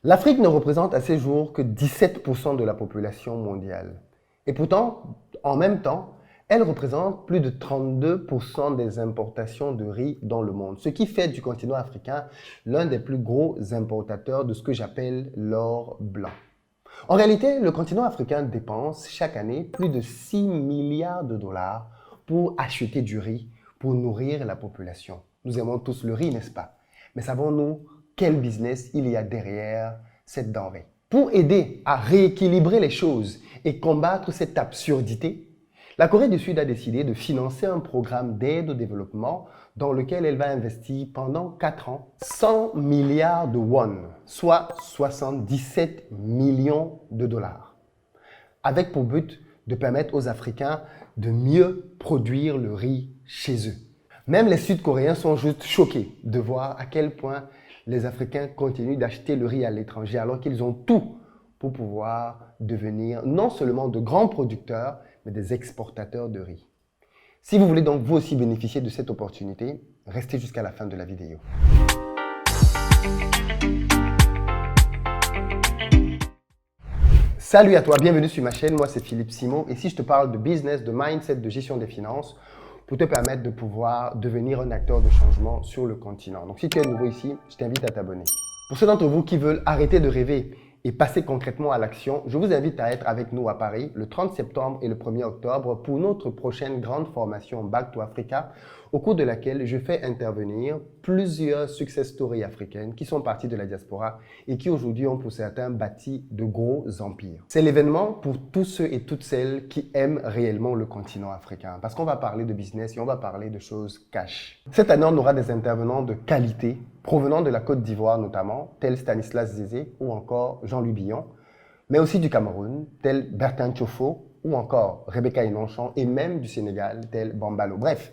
L'Afrique ne représente à ces jours que 17% de la population mondiale. Et pourtant, en même temps, elle représente plus de 32% des importations de riz dans le monde, ce qui fait du continent africain l'un des plus gros importateurs de ce que j'appelle l'or blanc. En réalité, le continent africain dépense chaque année plus de 6 milliards de dollars pour acheter du riz, pour nourrir la population. Nous aimons tous le riz, n'est-ce pas? Mais savons-nous quel business il y a derrière cette denrée? Pour aider à rééquilibrer les choses et combattre cette absurdité, la Corée du Sud a décidé de financer un programme d'aide au développement dans lequel elle va investir pendant 4 ans 100 milliards de won, soit 77 millions de dollars, avec pour but de permettre aux Africains de mieux produire le riz chez eux. Même les Sud-Coréens sont juste choqués de voir à quel point les Africains continuent d'acheter le riz à l'étranger alors qu'ils ont tout pour pouvoir devenir non seulement de grands producteurs, mais des exportateurs de riz. Si vous voulez donc vous aussi bénéficier de cette opportunité, restez jusqu'à la fin de la vidéo. Salut à toi, bienvenue sur ma chaîne, moi c'est Philippe Simon. Ici je te parle de business, de mindset, de gestion des finances pour te permettre de pouvoir devenir un acteur de changement sur le continent. Donc si tu es nouveau ici, je t'invite à t'abonner. Pour ceux d'entre vous qui veulent arrêter de rêver et passer concrètement à l'action, je vous invite à être avec nous à Paris le 30 septembre et le 1er octobre pour notre prochaine grande formation Back to Africa, au cours de laquelle je fais intervenir plusieurs success stories africaines qui sont parties de la diaspora et qui aujourd'hui ont pour certains bâti de gros empires. C'est l'événement pour tous ceux et toutes celles qui aiment réellement le continent africain, parce qu'on va parler de business et on va parler de choses cash. Cette année, on aura des intervenants de qualité provenant de la Côte d'Ivoire notamment, tel Stanislas Zézé ou encore Jean-Louis Billon, mais aussi du Cameroun, tel Bertin Tchofo ou encore Rebecca Inonchan, et même du Sénégal, tel Bambalo. Bref,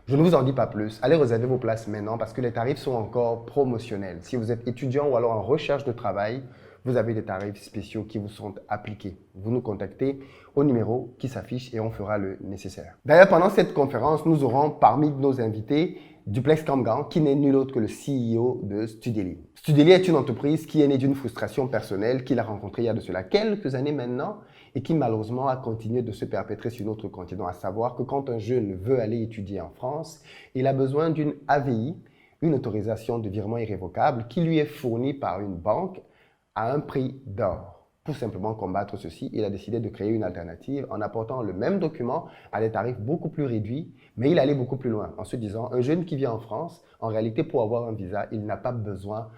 je ne vous en dis pas plus. Allez réserver vos places maintenant parce que les tarifs sont encore promotionnels. Si vous êtes étudiant ou alors en recherche de travail, vous avez des tarifs spéciaux qui vous sont appliqués. Vous nous contactez au numéro qui s'affiche et on fera le nécessaire. D'ailleurs, pendant cette conférence, nous aurons parmi nos invités Duplex Kamgan, qui n'est nul autre que le CEO de Studely. Studely est une entreprise qui est née d'une frustration personnelle qu'il a rencontrée il y a de cela quelques années maintenant et qui malheureusement a continué de se perpétrer sur notre continent, à savoir que quand un jeune veut aller étudier en France, il a besoin d'une AVI, une autorisation de virement irrévocable, qui lui est fournie par une banque à un prix d'or. Pour simplement combattre ceci, il a décidé de créer une alternative en apportant le même document à des tarifs beaucoup plus réduits, mais il allait beaucoup plus loin en se disant, un jeune qui vient en France, en réalité pour avoir un visa, il n'a pas besoin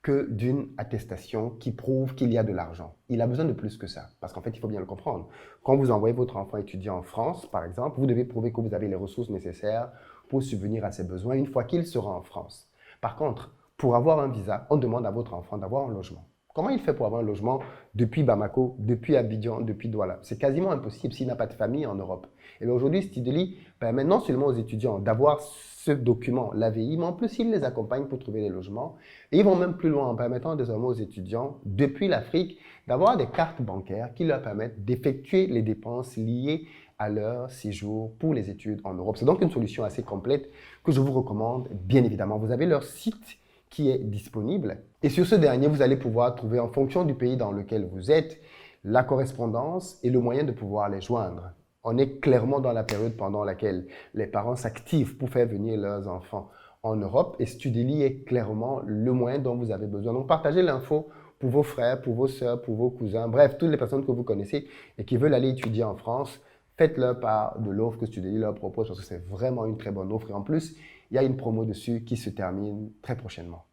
que d'une attestation qui prouve qu'il y a de l'argent. Il a besoin de plus que ça, parce qu'en fait, il faut bien le comprendre. Quand vous envoyez votre enfant étudier en France, par exemple, vous devez prouver que vous avez les ressources nécessaires pour subvenir à ses besoins une fois qu'il sera en France. Par contre, pour avoir un visa, on demande à votre enfant d'avoir un logement. Comment il fait pour avoir un logement depuis Bamako, depuis Abidjan, depuis Douala? C'est quasiment impossible s'il n'a pas de famille en Europe. Et bien aujourd'hui, Studely permet non seulement aux étudiants d'avoir ce document, l'AVI, mais en plus, il les accompagne pour trouver des logements. Et ils vont même plus loin en permettant désormais aux étudiants, depuis l'Afrique, d'avoir des cartes bancaires qui leur permettent d'effectuer les dépenses liées à leur séjour pour les études en Europe. C'est donc une solution assez complète que je vous recommande, bien évidemment. Vous avez leur site qui est disponible. Et sur ce dernier, vous allez pouvoir trouver, en fonction du pays dans lequel vous êtes, la correspondance et le moyen de pouvoir les joindre. On est clairement dans la période pendant laquelle les parents s'activent pour faire venir leurs enfants en Europe et Studely est clairement le moyen dont vous avez besoin. Donc, partagez l'info pour vos frères, pour vos sœurs, pour vos cousins, bref, toutes les personnes que vous connaissez et qui veulent aller étudier en France. Faites-leur part de l'offre que Studely leur propose parce que c'est vraiment une très bonne offre. Et en plus, il y a une promo dessus qui se termine très prochainement.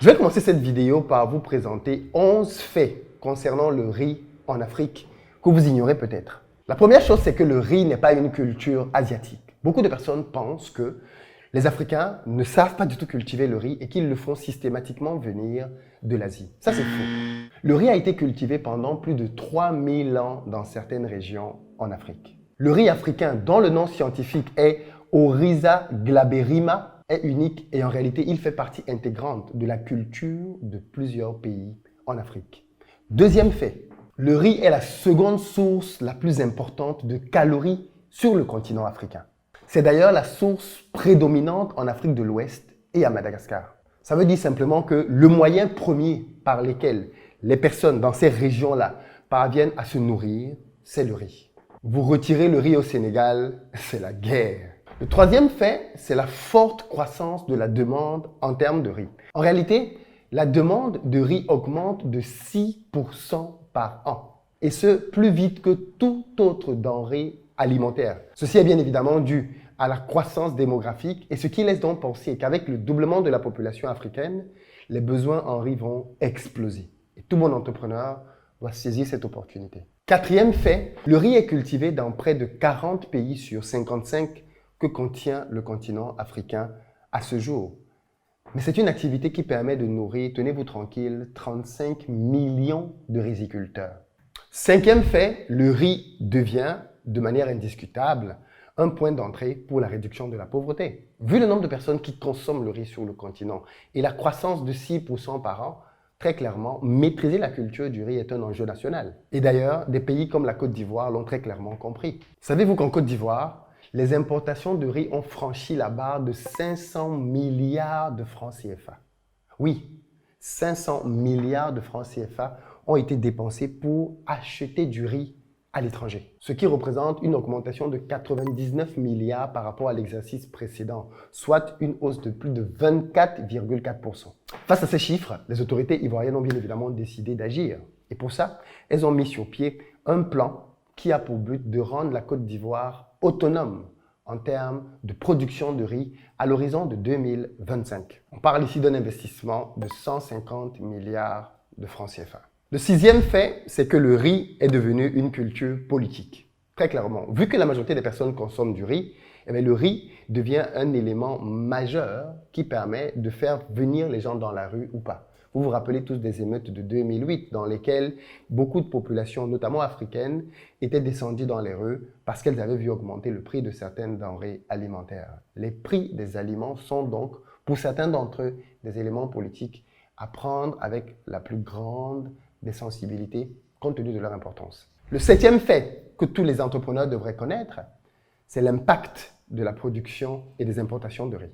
Je vais commencer cette vidéo par vous présenter 11 faits concernant le riz en Afrique que vous ignorez peut-être. La première chose, c'est que le riz n'est pas une culture asiatique. Beaucoup de personnes pensent que les Africains ne savent pas du tout cultiver le riz et qu'ils le font systématiquement venir de l'Asie. Ça, c'est faux. Le riz a été cultivé pendant plus de 3000 ans dans certaines régions en Afrique. Le riz africain, dont le nom scientifique est Oryza glaberrima, est unique et en réalité, il fait partie intégrante de la culture de plusieurs pays en Afrique. Deuxième fait, le riz est la seconde source la plus importante de calories sur le continent africain. C'est d'ailleurs la source prédominante en Afrique de l'Ouest et à Madagascar. Ça veut dire simplement que le moyen premier par lequel les personnes dans ces régions-là parviennent à se nourrir, c'est le riz. Vous retirez le riz au Sénégal, c'est la guerre. Le troisième fait, c'est la forte croissance de la demande en termes de riz. En réalité, la demande de riz augmente de 6% par an. Et ce, plus vite que toute autre denrée alimentaire. Ceci est bien évidemment dû à la croissance démographique et ce qui laisse donc penser qu'avec le doublement de la population africaine, les besoins en riz vont exploser. Et tout bon entrepreneur doit saisir cette opportunité. Quatrième fait, le riz est cultivé dans près de 40 pays sur 55 que contient le continent africain à ce jour. Mais c'est une activité qui permet de nourrir, tenez-vous tranquille, 35 millions de riziculteurs. Cinquième fait, le riz devient, de manière indiscutable, un point d'entrée pour la réduction de la pauvreté. Vu le nombre de personnes qui consomment le riz sur le continent et la croissance de 6% par an, très clairement, maîtriser la culture du riz est un enjeu national. Et d'ailleurs, des pays comme la Côte d'Ivoire l'ont très clairement compris. Savez-vous qu'en Côte d'Ivoire, les importations de riz ont franchi la barre de 500 milliards de francs CFA. Oui, 500 milliards de francs CFA ont été dépensés pour acheter du riz à l'étranger, ce qui représente une augmentation de 99 milliards par rapport à l'exercice précédent, soit une hausse de plus de 24,4%. Face à ces chiffres, les autorités ivoiriennes ont bien évidemment décidé d'agir. Et pour ça, elles ont mis sur pied un plan qui a pour but de rendre la Côte d'Ivoire autonome en termes de production de riz à l'horizon de 2025. On parle ici d'un investissement de 150 milliards de francs CFA. Le sixième fait, c'est que le riz est devenu une culture politique. Très clairement, vu que la majorité des personnes consomment du riz, eh bien, le riz devient un élément majeur qui permet de faire venir les gens dans la rue ou pas. Vous vous rappelez tous des émeutes de 2008 dans lesquelles beaucoup de populations, notamment africaines, étaient descendues dans les rues parce qu'elles avaient vu augmenter le prix de certaines denrées alimentaires. Les prix des aliments sont donc, pour certains d'entre eux, des éléments politiques à prendre avec la plus grande des sensibilités compte tenu de leur importance. Le septième fait que tous les entrepreneurs devraient connaître, c'est l'impact de la production et des importations de riz.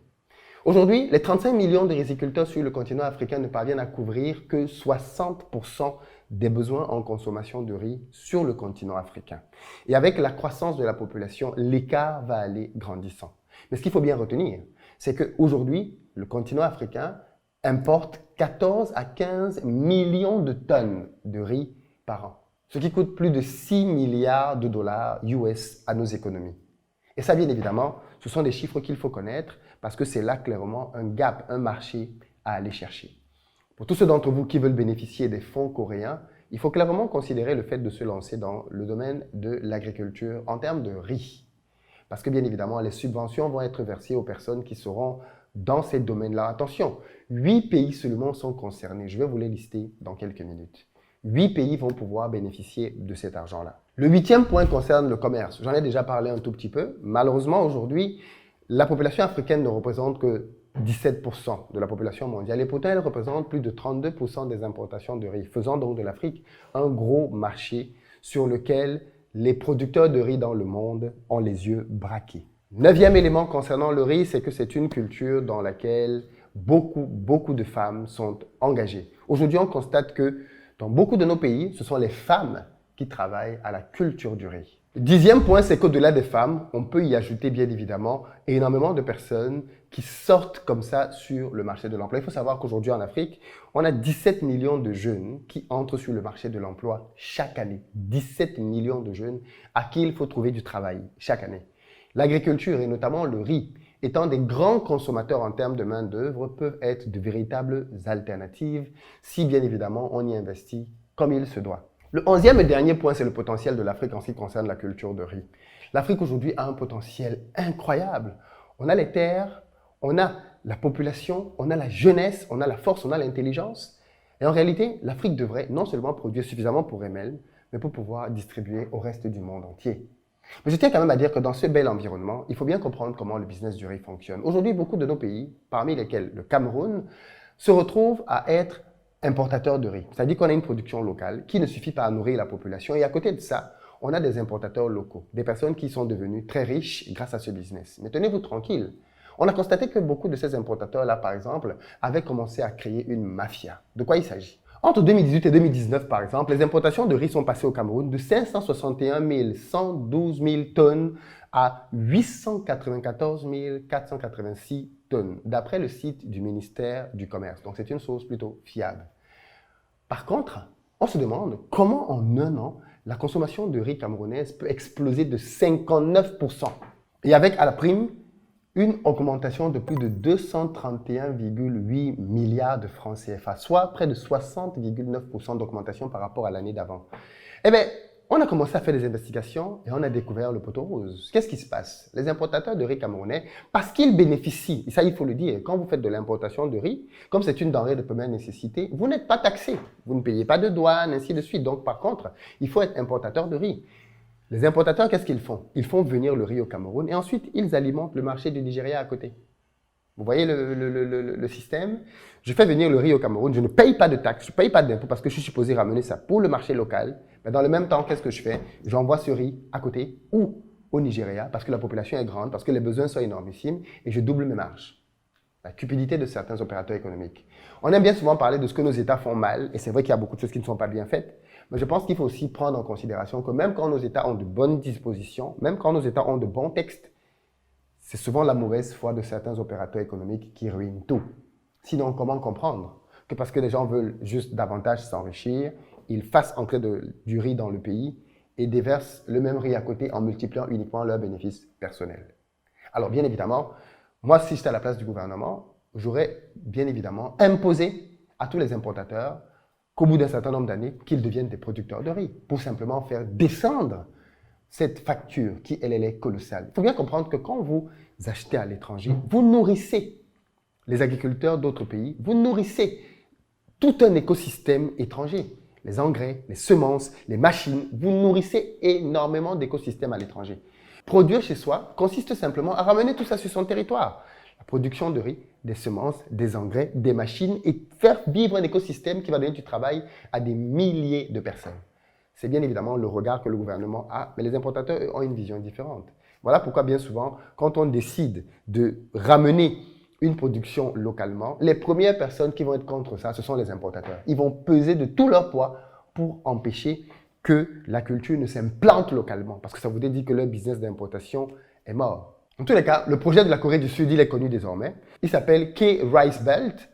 Aujourd'hui, les 35 millions de riziculteurs sur le continent africain ne parviennent à couvrir que 60% des besoins en consommation de riz sur le continent africain. Et avec la croissance de la population, l'écart va aller grandissant. Mais ce qu'il faut bien retenir, c'est qu'aujourd'hui, le continent africain importe 14 à 15 millions de tonnes de riz par an, ce qui coûte plus de 6 milliards de dollars US à nos économies. Et ça, bien évidemment, ce sont des chiffres qu'il faut connaître parce que c'est là clairement un gap, un marché à aller chercher. Pour tous ceux d'entre vous qui veulent bénéficier des fonds coréens, il faut clairement considérer le fait de se lancer dans le domaine de l'agriculture en termes de riz. Parce que bien évidemment, les subventions vont être versées aux personnes qui seront dans ces domaines-là. Attention, 8 pays seulement sont concernés. Je vais vous les lister dans quelques minutes. 8 pays vont pouvoir bénéficier de cet argent-là. Le 8e point concerne le commerce. J'en ai déjà parlé un tout petit peu. Malheureusement, aujourd'hui, la population africaine ne représente que 17% de la population mondiale et pourtant elle représente plus de 32% des importations de riz, faisant donc de l'Afrique un gros marché sur lequel les producteurs de riz dans le monde ont les yeux braqués. 9e élément concernant le riz, c'est que c'est une culture dans laquelle beaucoup de femmes sont engagées. Aujourd'hui, on constate que dans beaucoup de nos pays, ce sont les femmes qui travaillent à la culture du riz. Le 10e point, c'est qu'au-delà des femmes, on peut y ajouter bien évidemment énormément de personnes qui sortent comme ça sur le marché de l'emploi. Il faut savoir qu'aujourd'hui en Afrique, on a 17 millions de jeunes qui entrent sur le marché de l'emploi chaque année. 17 millions de jeunes à qui il faut trouver du travail chaque année. L'agriculture et notamment le riz, étant des grands consommateurs en termes de main-d'œuvre, peuvent être de véritables alternatives si bien évidemment on y investit comme il se doit. Le 11e et dernier point, c'est le potentiel de l'Afrique en ce qui concerne la culture de riz. L'Afrique aujourd'hui a un potentiel incroyable. On a les terres, on a la population, on a la jeunesse, on a la force, on a l'intelligence. Et en réalité, l'Afrique devrait non seulement produire suffisamment pour elle-même, mais pour pouvoir distribuer au reste du monde entier. Mais je tiens quand même à dire que dans ce bel environnement, il faut bien comprendre comment le business du riz fonctionne. Aujourd'hui, beaucoup de nos pays, parmi lesquels le Cameroun, se retrouvent à être importateurs de riz. C'est-à-dire qu'on a une production locale qui ne suffit pas à nourrir la population. Et à côté de ça, on a des importateurs locaux, des personnes qui sont devenues très riches grâce à ce business. Mais tenez-vous tranquille. On a constaté que beaucoup de ces importateurs-là, par exemple, avaient commencé à créer une mafia. De quoi il s'agit? Entre 2018 et 2019, par exemple, les importations de riz sont passées au Cameroun de 561 112 000 tonnes à 894 486 tonnes, d'après le site du ministère du Commerce. Donc, c'est une source plutôt fiable. Par contre, on se demande comment en un an, la consommation de riz camerounaise peut exploser de 59%. Et avec à la prime, une augmentation de plus de 231,8 milliards de francs CFA, soit près de 60,9% d'augmentation par rapport à l'année d'avant. Eh bien, on a commencé à faire des investigations et on a découvert le poteau rose. Qu'est-ce qui se passe? Les importateurs de riz camerounais, parce qu'ils bénéficient, et ça il faut le dire, quand vous faites de l'importation de riz, comme c'est une denrée de première nécessité, vous n'êtes pas taxé, vous ne payez pas de douane, ainsi de suite. Donc par contre, il faut être importateur de riz. Les importateurs, qu'est-ce qu'ils font? Ils font venir le riz au Cameroun et ensuite ils alimentent le marché du Nigeria à côté. Vous voyez le système? Je fais venir le riz au Cameroun, je ne paye pas de taxes, je ne paye pas d'impôts parce que je suis supposé ramener ça pour le marché local. Mais dans le même temps, qu'est-ce que je fais? J'envoie ce riz à côté ou au Nigeria parce que la population est grande, parce que les besoins sont énormissimes et je double mes marges. La cupidité de certains opérateurs économiques. On aime bien souvent parler de ce que nos États font mal et c'est vrai qu'il y a beaucoup de choses qui ne sont pas bien faites. Mais je pense qu'il faut aussi prendre en considération que même quand nos États ont de bonnes dispositions, même quand nos États ont de bons textes, c'est souvent la mauvaise foi de certains opérateurs économiques qui ruinent tout. Sinon, comment comprendre que parce que les gens veulent juste davantage s'enrichir, ils fassent entrer du riz dans le pays et déversent le même riz à côté en multipliant uniquement leurs bénéfices personnels? Alors, bien évidemment, moi, si j'étais à la place du gouvernement, j'aurais bien évidemment imposé à tous les importateurs qu'au bout d'un certain nombre d'années, qu'ils deviennent des producteurs de riz pour simplement faire descendre cette facture qui, elle est colossale. Il faut bien comprendre que quand vous achetez à l'étranger, vous nourrissez les agriculteurs d'autres pays, vous nourrissez tout un écosystème étranger. Les engrais, les semences, les machines, vous nourrissez énormément d'écosystèmes à l'étranger. Produire chez soi consiste simplement à ramener tout ça sur son territoire. La production de riz, des semences, des engrais, des machines et faire vivre un écosystème qui va donner du travail à des milliers de personnes. C'est bien évidemment le regard que le gouvernement a, mais les importateurs eux, ont une vision différente. Voilà pourquoi bien souvent, quand on décide de ramener une production localement, les premières personnes qui vont être contre ça, ce sont les importateurs. Ils vont peser de tout leur poids pour empêcher que la culture ne s'implante localement, parce que ça voudrait dire que leur business d'importation est mort. En tous les cas, le projet de la Corée du Sud, il est connu désormais. Il s'appelle K-Rice Belt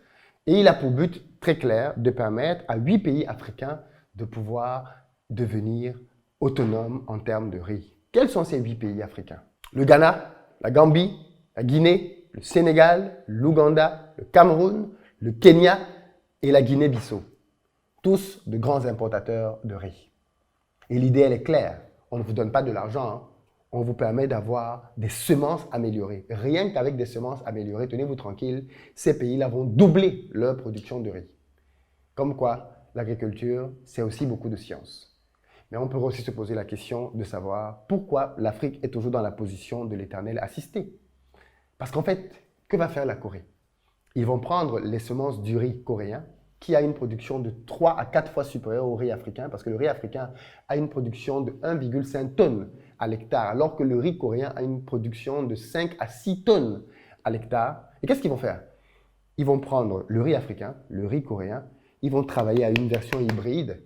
et il a pour but très clair de permettre à 8 pays africains de pouvoir devenir autonomes en termes de riz. Quels sont ces 8 pays africains? Le Ghana, la Gambie, la Guinée, le Sénégal, l'Ouganda, le Cameroun, le Kenya et la Guinée-Bissau. Tous de grands importateurs de riz. Et l'idée, elle est claire. On ne vous donne pas de l'argent, hein. On vous permet d'avoir des semences améliorées. Rien qu'avec des semences améliorées, tenez-vous tranquille, ces pays-là vont doubler leur production de riz. Comme quoi, l'agriculture, c'est aussi beaucoup de science. Mais on peut aussi se poser la question de savoir pourquoi l'Afrique est toujours dans la position de l'éternel assisté. Parce qu'en fait, que va faire la Corée? Ils vont prendre les semences du riz coréen, qui a une production de 3 à 4 fois supérieure au riz africain, parce que le riz africain a une production de 1,5 tonnes à l'hectare, alors que le riz coréen a une production de 5 à 6 tonnes à l'hectare. Et qu'est-ce qu'ils vont faire? Ils vont prendre le riz africain, le riz coréen, ils vont travailler à une version hybride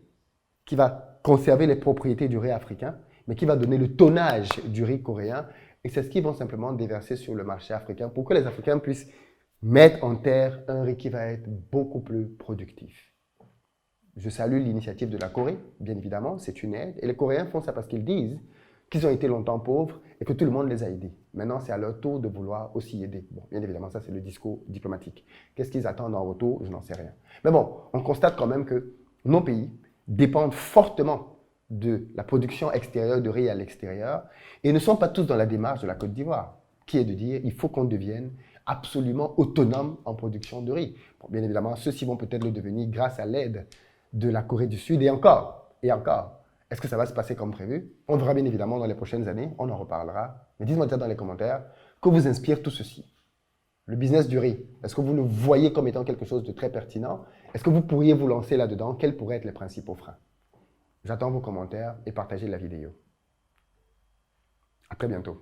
qui va conserver les propriétés du riz africain, mais qui va donner le tonnage du riz coréen. Et c'est ce qu'ils vont simplement déverser sur le marché africain pour que les Africains puissent mettre en terre un riz qui va être beaucoup plus productif. Je salue l'initiative de la Corée, bien évidemment, c'est une aide. Et les Coréens font ça parce qu'ils disent qu'ils ont été longtemps pauvres et que tout le monde les a aidés. Maintenant, c'est à leur tour de vouloir aussi aider. Bon, bien évidemment, ça c'est le discours diplomatique. Qu'est-ce qu'ils attendent en retour? Je n'en sais rien. Mais bon, on constate quand même que nos pays dépendent fortement de la production extérieure de riz à l'extérieur et ne sont pas tous dans la démarche de la Côte d'Ivoire, qui est de dire il faut qu'on devienne absolument autonome en production de riz. Bon, bien évidemment, ceux-ci vont peut-être le devenir grâce à l'aide de la Corée du Sud et encore. Est-ce que ça va se passer comme prévu? On verra bien évidemment dans les prochaines années, on en reparlera. Mais dites-moi déjà dans les commentaires, que vous inspire tout ceci? Le business du riz, est-ce que vous le voyez comme étant quelque chose de très pertinent? Est-ce que vous pourriez vous lancer là-dedans? Quels pourraient être les principaux freins? J'attends vos commentaires et partagez la vidéo. À très bientôt.